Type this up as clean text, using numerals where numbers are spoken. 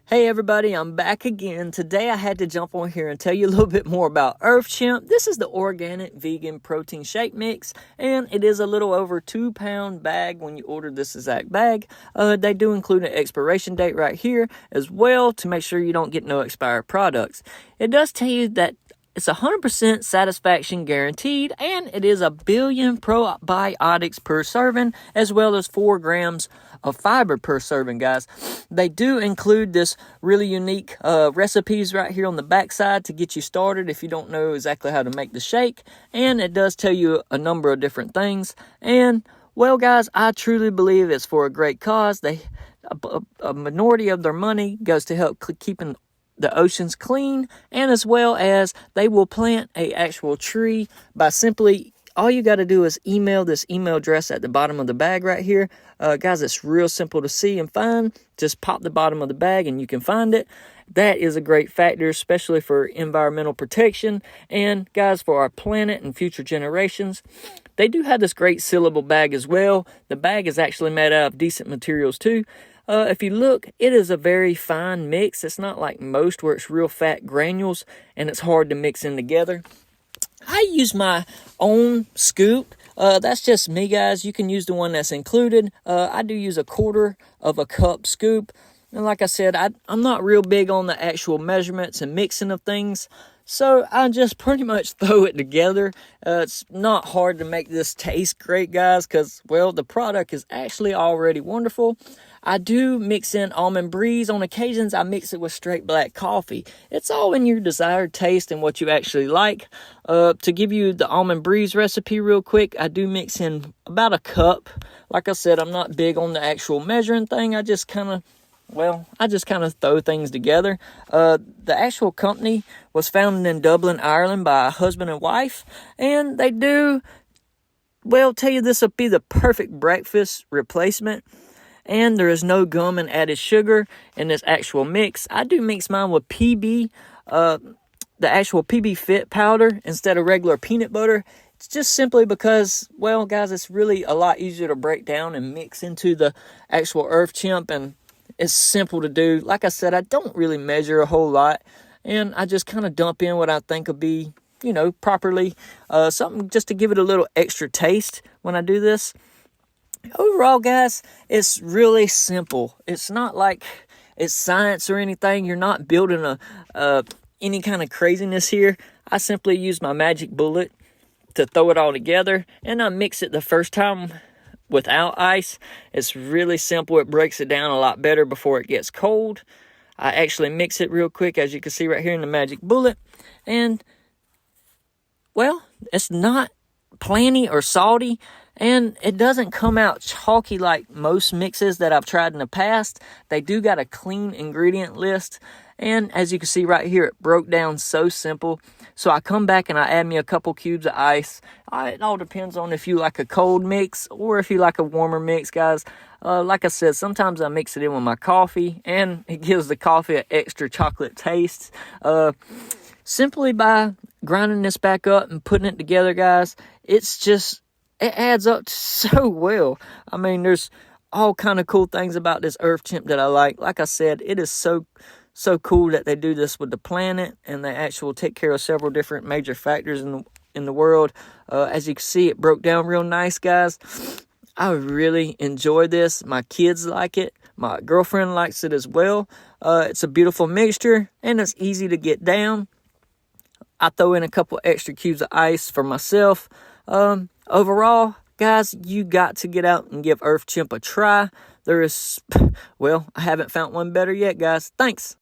Hey everybody, I'm back again. Today I had to jump on here and tell you a little bit more about Chimp. This is the organic vegan protein shake mix, and it is a little over 2-pound bag when you order this exact bag. They do include an expiration date right here as well to make sure you don't get no expired products. It does tell you that it's 100% satisfaction guaranteed, and it is 1 billion probiotics per serving, as well as 4 grams of fiber per serving, guys. They do include this really unique recipes right here on the backside to get you started if you don't know exactly how to make the shake, and it does tell you a number of different things. And, well, guys, I truly believe it's for a great cause. A minority of their money goes to help keeping the oceans clean, and as well as they will plant a actual tree by simply, all you got to do is email this email address at the bottom of the bag right here. Guys, it's real simple to see and find. Just pop the bottom of the bag and you can find it. That is a great factor, especially for environmental protection and, guys, for our planet and future generations. They do have this great sealable bag as well. The bag is actually made out of decent materials too. If you look, it is a very fine mix. It's not like most where it's real fat granules and it's hard to mix in together. I use my own scoop. That's just me, guys. You can use the one that's included. I do use 1/4 of a cup scoop. And like I said, I'm not real big on the actual measurements and mixing of things. So I just pretty much throw it together. It's not hard to make this taste great, guys, because, well, the product is actually already wonderful. I do mix in almond breeze. On occasions, I mix it with straight black coffee. It's all in your desired taste and what you actually like. To give you the almond breeze recipe real quick, I do mix in about 1 cup. Like I said, I'm not big on the actual measuring thing. I just kind of throw things together. The actual company was founded in Dublin, Ireland by a husband and wife. And they do, well, tell you this will be the perfect breakfast replacement. And there is no gum and added sugar in this actual mix. I do mix mine with PB, the actual PB Fit powder instead of regular peanut butter. It's just simply because, well, guys, it's really a lot easier to break down and mix into the actual Chimp, and it's simple to do. Like I said, I don't really measure a whole lot, and I just kind of dump in what I think will be, properly. Something just to give it a little extra taste when I do this. Overall, guys, it's really simple. It's not like it's science or anything. You're not building any kind of craziness here. I simply use my magic bullet to throw it all together, and I mix it the first time without ice. It's really simple. It breaks it down a lot better before it gets cold. I actually mix it real quick, as you can see right here in the magic bullet. And, well, it's not planty or salty, and it doesn't come out chalky like most mixes that I've tried in the past. They do got a clean ingredient list, and as you can see right here, it broke down so simple. So I come back and I add me a couple cubes of ice. It all depends on if you like a cold mix or if you like a warmer mix, guys. Like I said, sometimes I mix it in with my coffee, and it gives the coffee an extra chocolate taste. Simply by grinding this back up and putting it together, guys, it adds up so well. I mean, there's all kind of cool things about this Chimp that I like. Like I said, it is so cool that they do this with the planet, and they actually take care of several different major factors in the world. As you can see, it broke down real nice, guys. I really enjoy this. My kids like it. My girlfriend likes it as well. It's a beautiful mixture, and it's easy to get down. I throw in a couple extra cubes of ice for myself. Overall, guys, you got to get out and give Chimp a try. I haven't found one better yet, guys. Thanks.